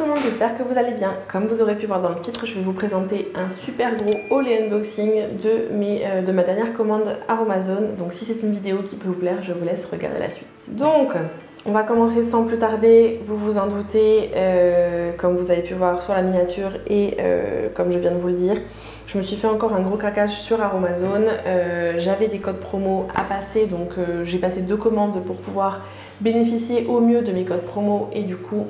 tout le monde, j'espère que vous allez bien. Comme vous aurez pu voir dans le titre, je vais vous présenter un super gros haul et unboxing de ma dernière commande Aromazone. Donc si c'est une vidéo qui peut vous plaire, je vous laisse regarder la suite. Donc, on va commencer sans plus tarder, vous vous en doutez, comme vous avez pu voir sur la miniature et comme je viens de vous le dire. Je me suis fait encore un gros craquage sur Aromazone. J'avais des codes promo à passer, donc j'ai passé 2 commandes pour pouvoir bénéficier au mieux de mes codes promo et du coup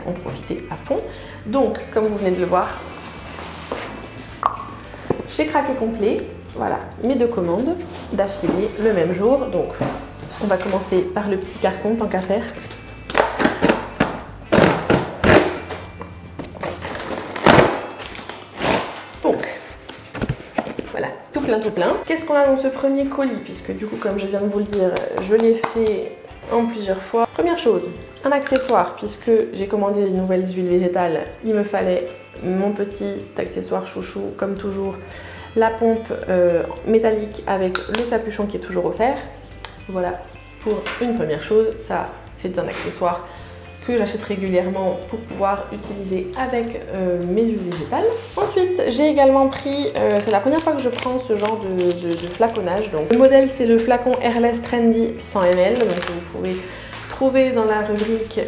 en profiter à fond. Donc, comme vous venez de le voir, j'ai craqué complet. Voilà, mes 2 commandes d'affilée le même jour. Donc, on va commencer par le petit carton tant qu'à faire. Donc, voilà, tout plein, tout plein. Qu'est-ce qu'on a dans ce premier colis? Puisque du coup, comme je viens de vous le dire, je l'ai fait en plusieurs fois. Première chose, un accessoire, puisque j'ai commandé des nouvelles huiles végétales, il me fallait mon petit accessoire chouchou, comme toujours, la pompe métallique avec le capuchon qui est toujours offert. Voilà pour une première chose, ça c'est un accessoire que j'achète régulièrement pour pouvoir utiliser avec mes huiles végétales. Ensuite, j'ai également pris, c'est la première fois que je prends ce genre de flaconnage. Donc, le modèle, c'est le flacon Airless Trendy 100 ml. Donc, vous pouvez trouver dans la rubrique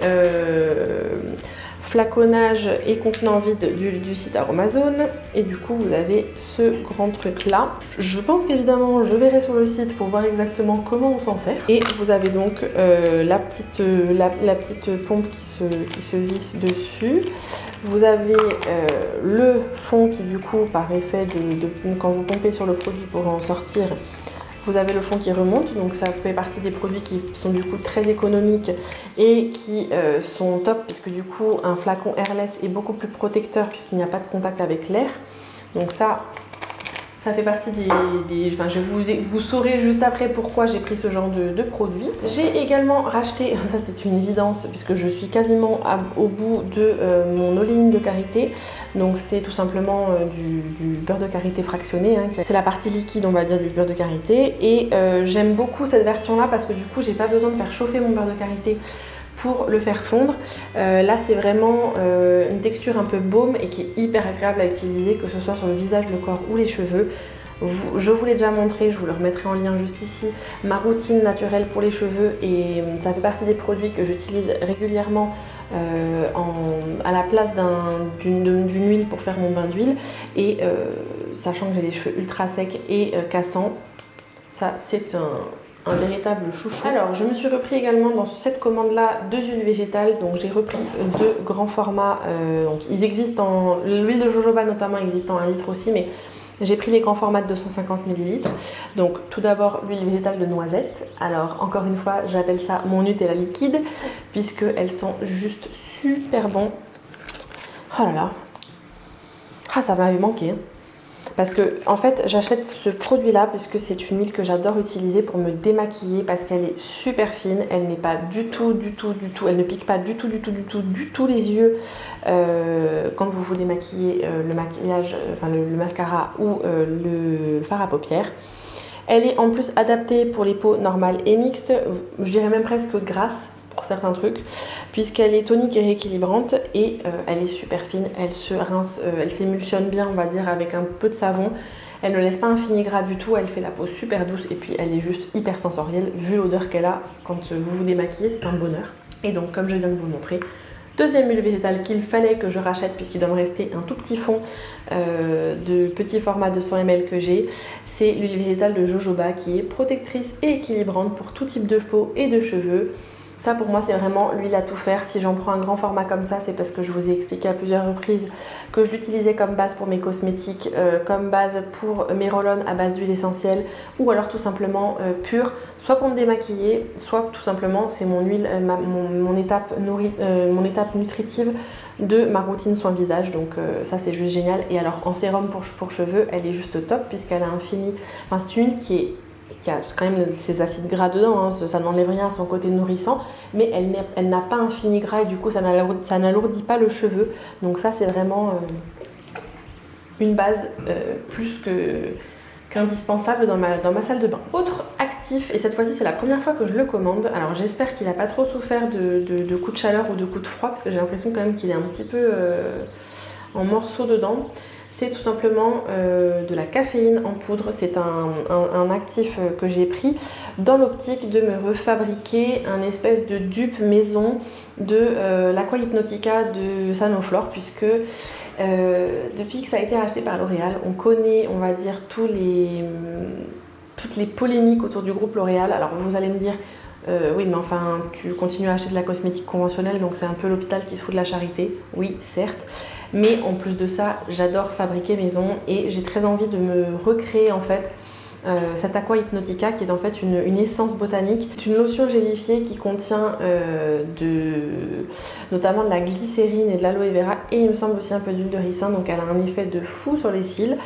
flaconnage et contenant vide du site Aromazone. Et du coup, vous avez ce grand truc là. Je pense qu'évidemment, je verrai sur le site pour voir exactement comment on s'en sert. Et vous avez donc la petite pompe qui se visse dessus. Vous avez le fond qui du coup, par effet quand vous pompez sur le produit pour en sortir, vous avez le fond qui remonte, donc ça fait partie des produits qui sont du coup très économiques et qui sont top, puisque du coup un flacon airless est beaucoup plus protecteur puisqu'il n'y a pas de contact avec l'air. Donc ça fait partie enfin, vous saurez juste après pourquoi j'ai pris ce genre de produit. J'ai également racheté, ça c'est une évidence puisque je suis quasiment au bout de mon oléine de karité. Donc c'est tout simplement du beurre de karité fractionné, hein, c'est la partie liquide on va dire du beurre de karité. Et j'aime beaucoup cette version là parce que du coup j'ai pas besoin de faire chauffer mon beurre de karité pour le faire fondre. Là c'est vraiment une texture un peu baume et qui est hyper agréable à utiliser, que ce soit sur le visage, le corps ou les cheveux. Je vous l'ai déjà montré, je vous le remettrai en lien juste ici, ma routine naturelle pour les cheveux, et ça fait partie des produits que j'utilise régulièrement à la place d'une huile pour faire mon bain d'huile. Et sachant que j'ai les cheveux ultra secs et cassants, ça c'est un véritable chouchou. Alors, je me suis repris également dans cette commande-là 2 huiles végétales. Donc, j'ai repris 2 grands formats. Donc, ils existent l'huile de jojoba notamment existe en 1 litre aussi, mais j'ai pris les grands formats de 250 ml. Donc, tout d'abord, l'huile végétale de noisette. Alors, encore une fois, j'appelle ça mon Nutella liquide, puisqu'elles sont juste super bon. Oh là là. Ah, ça m'avait manqué, hein. Parce que en fait j'achète ce produit là puisque c'est une huile que j'adore utiliser pour me démaquiller, parce qu'elle est super fine, elle n'est pas du tout, elle ne pique pas du tout les yeux quand vous vous démaquillez le maquillage, enfin le mascara ou le fard à paupières. Elle est en plus adaptée pour les peaux normales et mixtes, je dirais même presque grasses pour certains trucs, puisqu'elle est tonique et rééquilibrante, et elle est super fine, elle se rince, elle s'émulsionne bien on va dire avec un peu de savon, elle ne laisse pas un fini gras du tout, elle fait la peau super douce et puis elle est juste hyper sensorielle vu l'odeur qu'elle a quand vous vous démaquillez, c'est un bonheur. Et donc comme je viens de vous le montrer, deuxième huile végétale qu'il fallait que je rachète puisqu'il doit me rester un tout petit fond de petit format de 100 ml que j'ai, c'est l'huile végétale de jojoba qui est protectrice et équilibrante pour tout type de peau et de cheveux. Ça pour moi c'est vraiment l'huile à tout faire. Si j'en prends un grand format comme ça, c'est parce que je vous ai expliqué à plusieurs reprises que je l'utilisais comme base pour mes cosmétiques, comme base pour mes roll-on à base d'huile essentielle, ou alors tout simplement pure, soit pour me démaquiller, soit tout simplement c'est mon huile, mon étape nutritive de ma routine soin visage. Donc ça c'est juste génial. Et alors en sérum pour cheveux, elle est juste top puisqu'elle a un fini, enfin c'est une huile qui a quand même ses acides gras dedans, hein, ça n'enlève rien à son côté nourrissant, mais elle n'a pas un fini gras et du coup ça n'alourdit pas le cheveu. Donc ça c'est vraiment une base plus qu'indispensable dans ma salle de bain. Autre activité actif et cette fois-ci c'est la première fois que je le commande. Alors j'espère qu'il n'a pas trop souffert de coups de chaleur ou de coups de froid parce que j'ai l'impression quand même qu'il est un petit peu en morceaux dedans. C'est tout simplement de la caféine en poudre. C'est un actif que j'ai pris dans l'optique de me refabriquer un espèce de dupe maison de l'Aqua Hypnotica de Sanoflore, puisque depuis que ça a été racheté par L'Oréal, on connaît, on va dire, toutes les polémiques autour du groupe L'Oréal. Alors vous allez me dire, oui mais enfin tu continues à acheter de la cosmétique conventionnelle, donc c'est un peu l'hôpital qui se fout de la charité. Oui certes, mais en plus de ça j'adore fabriquer maison et j'ai très envie de me recréer en fait cette Aqua Hypnotica qui est en fait une essence botanique. C'est une lotion gélifiée qui contient notamment de la glycérine et de l'aloe vera et il me semble aussi un peu d'huile de ricin, donc elle a un effet de fou sur les cils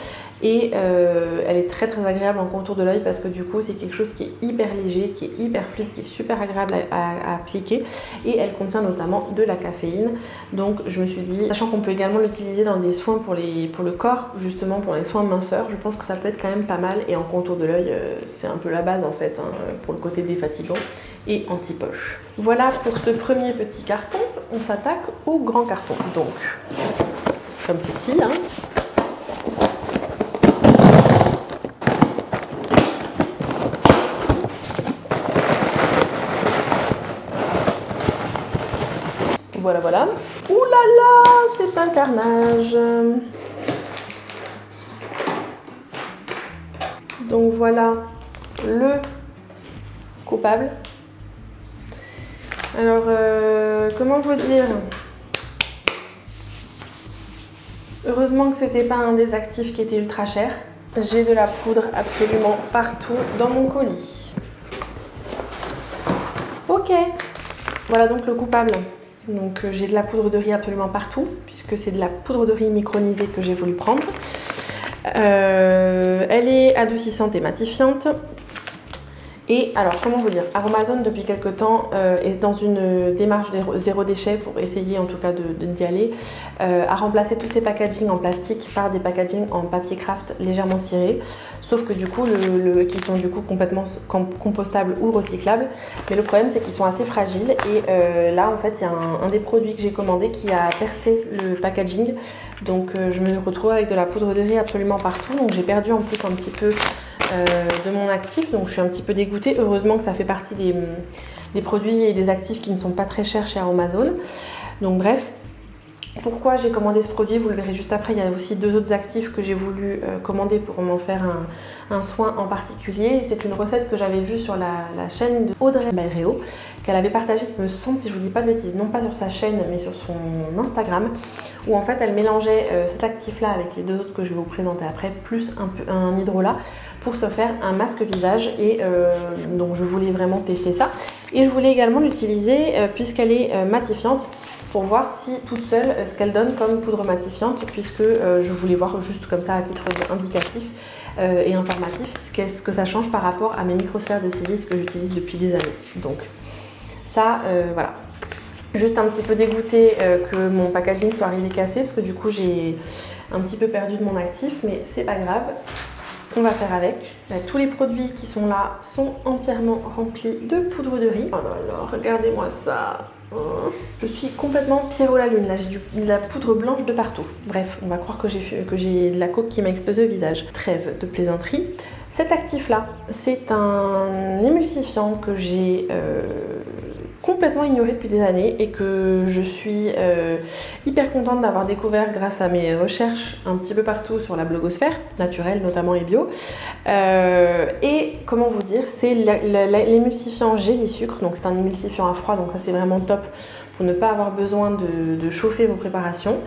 et elle est très très agréable en contour de l'œil parce que du coup c'est quelque chose qui est hyper léger, qui est hyper fluide, qui est super agréable à appliquer et elle contient notamment de la caféine. Donc je me suis dit, sachant qu'on peut également l'utiliser dans des soins pour le corps, justement pour les soins minceurs, je pense que ça peut être quand même pas mal et en contour de l'œil c'est un peu la base en fait hein, pour le côté défatigant et anti-poche. Voilà pour ce premier petit carton, on s'attaque au grand carton. Donc comme ceci hein. Voilà, voilà. Ouh là là, c'est un carnage. Donc voilà le coupable. Alors, comment vous dire? Heureusement que c'était pas un des actifs qui était ultra cher. J'ai de la poudre absolument partout dans mon colis. Ok, voilà donc le coupable. Donc j'ai de la poudre de riz absolument partout, puisque c'est de la poudre de riz micronisée que j'ai voulu prendre. Elle est adoucissante et matifiante. Et alors comment vous dire, Aromazone depuis quelques temps est dans une démarche de zéro déchet pour essayer en tout cas d'y aller, à remplacer tous ces packagings en plastique par des packagings en papier craft légèrement cirés, sauf que du coup qui sont du coup complètement compostables ou recyclables, mais le problème c'est qu'ils sont assez fragiles et là en fait il y a un des produits que j'ai commandé qui a percé le packaging, donc je me retrouve avec de la poudre de riz absolument partout, donc j'ai perdu en plus un petit peu de mon actif, donc je suis un petit peu dégoûtée. Heureusement que ça fait partie des produits et des actifs qui ne sont pas très chers chez Aromazone. Donc bref, pourquoi j'ai commandé ce produit, vous le verrez juste après. Il y a aussi deux autres actifs que j'ai voulu commander pour m'en faire un soin en particulier. C'est une recette que j'avais vue sur la chaîne de Audrey Bayreo, qu'elle avait partagée, me semble, si je vous dis pas de bêtises, non pas sur sa chaîne mais sur son Instagram, où en fait elle mélangeait cet actif là avec les deux autres que je vais vous présenter après, plus un hydrolat, pour se faire un masque visage et donc je voulais vraiment tester ça et je voulais également l'utiliser puisqu'elle est matifiante pour voir si toute seule ce qu'elle donne comme poudre matifiante, puisque je voulais voir juste comme ça à titre indicatif et informatif ce que ça change par rapport à mes microsphères de silice que j'utilise depuis des années. Donc ça voilà, juste un petit peu dégoûtée que mon packaging soit arrivé cassé parce que du coup j'ai un petit peu perdu de mon actif, mais c'est pas grave. On va faire avec. Là, tous les produits qui sont là sont entièrement remplis de poudre de riz. Oh là là, regardez-moi ça. Je suis complètement Pierrot la lune. Là, j'ai de la poudre blanche de partout. Bref, on va croire que j'ai de la coke qui m'a explosé au visage. Trêve de plaisanterie. Cet actif-là, c'est un émulsifiant que j'ai complètement ignoré depuis des années et que je suis hyper contente d'avoir découvert grâce à mes recherches un petit peu partout sur la blogosphère, naturelle notamment et bio. Et comment vous dire, c'est l'émulsifiant gélisucre, donc c'est un émulsifiant à froid, donc ça c'est vraiment top pour ne pas avoir besoin de chauffer vos préparations.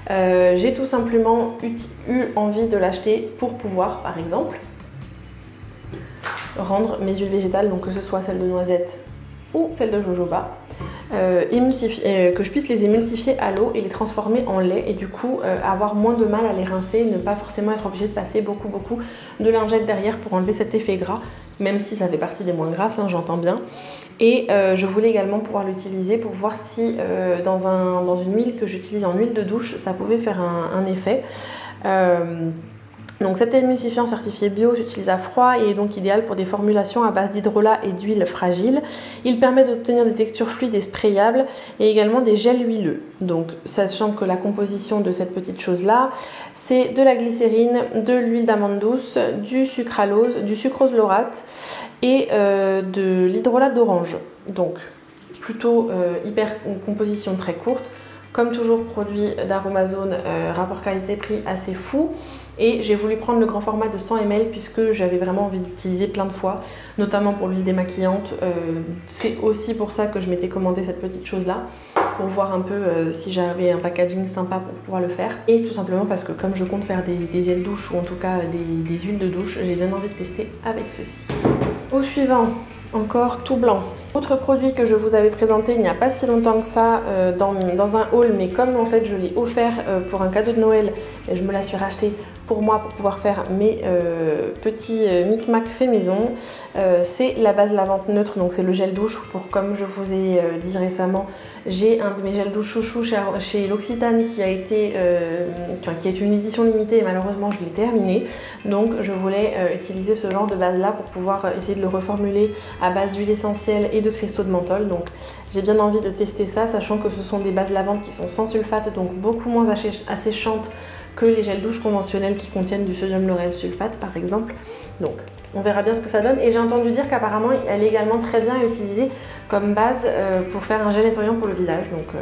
J'ai tout simplement eu envie de l'acheter pour pouvoir, par exemple, rendre mes huiles végétales, donc que ce soit celle de noisette ou celle de jojoba, que je puisse les émulsifier à l'eau et les transformer en lait et du coup avoir moins de mal à les rincer, ne pas forcément être obligé de passer beaucoup de lingettes derrière pour enlever cet effet gras, même si ça fait partie des moins grasses, hein, j'entends bien. Et je voulais également pouvoir l'utiliser pour voir si dans une huile que j'utilise en huile de douche, ça pouvait faire un effet. Donc cet émulsifiant certifié bio s'utilise à froid et est donc idéal pour des formulations à base d'hydrolat et d'huile fragile. Il permet d'obtenir des textures fluides et sprayables et également des gels huileux. Donc sachant que la composition de cette petite chose là, c'est de la glycérine, de l'huile d'amande douce, du sucrose laurate et de l'hydrolat d'orange. Donc plutôt une composition très courte. Comme toujours, produit d'Aromazone, rapport qualité-prix assez fou. Et j'ai voulu prendre le grand format de 100 ml puisque j'avais vraiment envie d'utiliser plein de fois, notamment pour l'huile démaquillante. C'est aussi pour ça que je m'étais commandé cette petite chose-là, pour voir un peu si j'avais un packaging sympa pour pouvoir le faire. Et tout simplement parce que comme je compte faire des gels douche ou en tout cas des huiles de douche, j'ai bien envie de tester avec ceci. Au suivant, encore tout blanc. Autre produit que je vous avais présenté il n'y a pas si longtemps que ça dans un haul, mais comme en fait je l'ai offert pour un cadeau de Noël, et je me la suis racheté pour moi pour pouvoir faire mes petits micmac fait maison. C'est la base lavante neutre, donc c'est le gel douche. Comme je vous ai dit récemment, j'ai un de mes gels douche chouchou chez l'Occitane qui est une édition limitée et malheureusement je l'ai terminé. Donc je voulais utiliser ce genre de base là pour pouvoir essayer de le reformuler à base d'huile essentielle et de cristaux de menthol. Donc j'ai bien envie de tester ça, sachant que ce sont des bases lavantes qui sont sans sulfate, donc beaucoup moins asséchantes que les gels douche conventionnels qui contiennent du sodium lauryl sulfate par exemple. Donc on verra bien ce que ça donne. Et j'ai entendu dire qu'apparemment elle est également très bien utilisée comme base pour faire un gel nettoyant pour le visage. Donc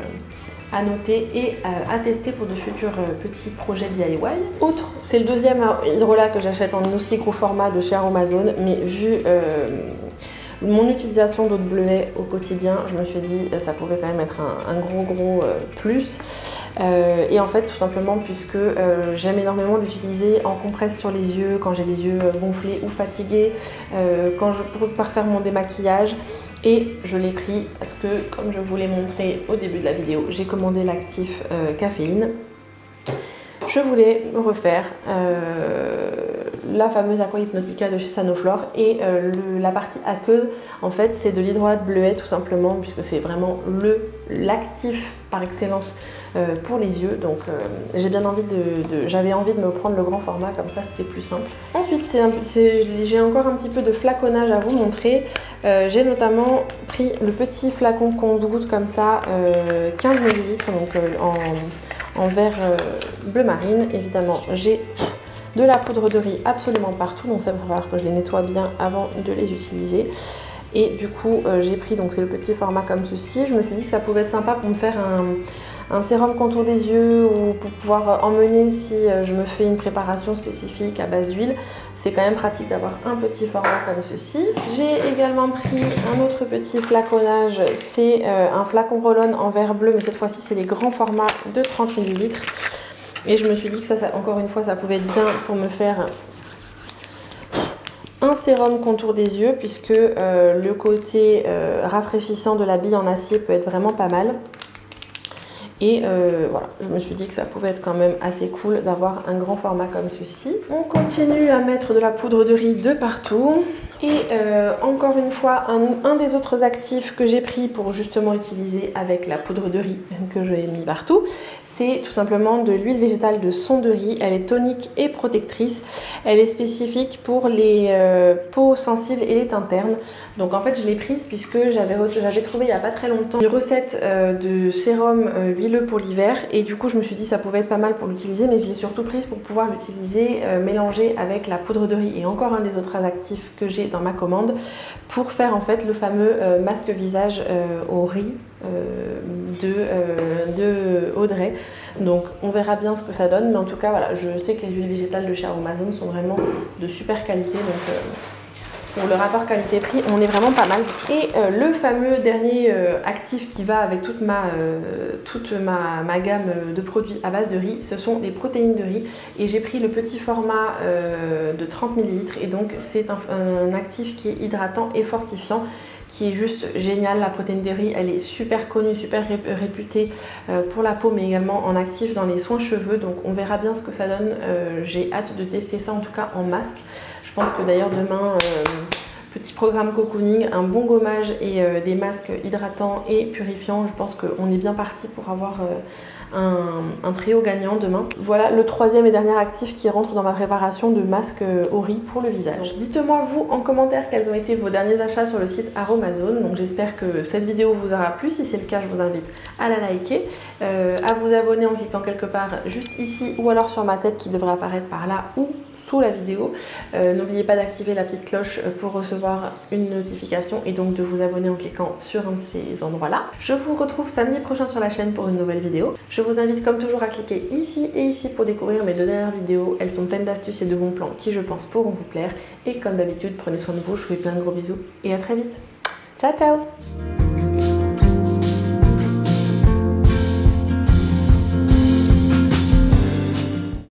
à noter et à tester pour de futurs petits projets DIY. Autre, c'est le deuxième hydrolat que j'achète en aussi gros format de chez Aromazone, mais vu mon utilisation d'eau de bleuet au quotidien, je me suis dit ça pouvait quand même être un gros plus. Et en fait tout simplement puisque j'aime énormément l'utiliser en compresse sur les yeux quand j'ai les yeux gonflés ou fatigués, quand je prépare faire mon démaquillage. Et je l'ai pris parce que comme je vous l'ai montré au début de la vidéo, j'ai commandé l'actif caféine. Je voulais refaire la fameuse Aqua Hypnotica de chez Sanoflore et la partie aqueuse en fait c'est de l'hydrolat de bleuet tout simplement puisque c'est vraiment l'actif par excellence pour les yeux. Donc j'avais envie de me prendre le grand format, comme ça c'était plus simple. Ensuite j'ai encore un petit peu de flaconnage à vous montrer. J'ai notamment pris le petit flacon qu'on se goûte comme ça, 15 ml donc en verre bleu marine. Évidemment j'ai de la poudre de riz absolument partout, donc ça va falloir que je les nettoie bien avant de les utiliser. Et du coup j'ai pris, donc c'est le petit format comme ceci. Je me suis dit que ça pouvait être sympa pour me faire un sérum contour des yeux ou pour pouvoir emmener si je me fais une préparation spécifique à base d'huile. C'est quand même pratique d'avoir un petit format comme ceci. J'ai également pris un autre petit flaconnage, c'est un flacon roll-on en verre bleu, mais cette fois-ci c'est les grands formats de 30 ml. Et je me suis dit que ça encore une fois ça pouvait être bien pour me faire un sérum contour des yeux, puisque le côté rafraîchissant de la bille en acier peut être vraiment pas mal. Et voilà, je me suis dit que ça pouvait être quand même assez cool d'avoir un grand format comme ceci. On continue à mettre de la poudre de riz de partout. Et encore une fois, un des autres actifs que j'ai pris pour justement utiliser avec la poudre de riz que j'ai mis partout, c'est tout simplement de l'huile végétale de son de riz. Elle est tonique et protectrice. Elle est spécifique pour les peaux sensibles et les teintes ternes. Donc en fait je l'ai prise puisque j'avais trouvé il n'y a pas très longtemps une recette de sérum huileux pour l'hiver. Et du coup je me suis dit ça pouvait être pas mal pour l'utiliser, mais je l'ai surtout prise pour pouvoir l'utiliser mélangée avec la poudre de riz et encore un des autres actifs que j'ai dans ma commande pour faire en fait le fameux masque visage au riz de Audrey. Donc on verra bien ce que ça donne, mais en tout cas voilà, je sais que les huiles végétales de chez Aromazone sont vraiment de super qualité, donc pour le rapport qualité-prix on est vraiment pas mal. Et le fameux dernier actif qui va avec toute ma gamme de produits à base de riz, ce sont les protéines de riz, et j'ai pris le petit format de 30 ml, et donc c'est un actif qui est hydratant et fortifiant, qui est juste génial. La protéine de riz, elle est super connue, super réputée pour la peau, mais également en actif dans les soins cheveux. Donc on verra bien ce que ça donne. J'ai hâte de tester ça, en tout cas en masque. Je pense que d'ailleurs demain, petit programme cocooning, un bon gommage et des masques hydratants et purifiants. Je pense qu'on est bien parti pour avoir un trio gagnant demain. Voilà le troisième et dernier actif qui rentre dans ma préparation de masque au riz pour le visage. Dites-moi vous en commentaire quels ont été vos derniers achats sur le site Aromazone. Donc j'espère que cette vidéo vous aura plu. Si c'est le cas, je vous invite à la liker, à vous abonner en cliquant quelque part juste ici ou alors sur ma tête qui devrait apparaître par là ou sous la vidéo. N'oubliez pas d'activer la petite cloche pour recevoir une notification et donc de vous abonner en cliquant sur un de ces endroits-là. Je vous retrouve samedi prochain sur la chaîne pour une nouvelle vidéo. Je vous invite comme toujours à cliquer ici et ici pour découvrir mes 2 dernières vidéos. Elles sont pleines d'astuces et de bons plans qui, je pense, pourront vous plaire. Et comme d'habitude, prenez soin de vous, je vous fais plein de gros bisous et à très vite. Ciao, ciao!